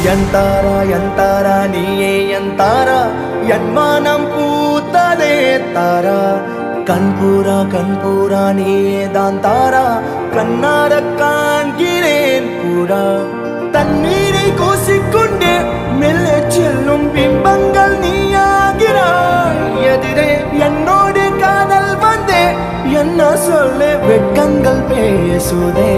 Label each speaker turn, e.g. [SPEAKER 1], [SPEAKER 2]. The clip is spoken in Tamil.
[SPEAKER 1] என் தாரா நீயே என் தாரா என் மானம் பூத்ததே தாரா கண்பூரா நீயே தான் தாரா கண்ணார காண்கிறேன் பூரா தண்ணீரை கூசிக்கொண்டே மெல்ல செல்லும் பிம்பங்கள் நீயாகிறாய் எதிரே என்னோடு காதல் வந்தே என்ன சொல்ல வெட்கங்கள் பேசுதே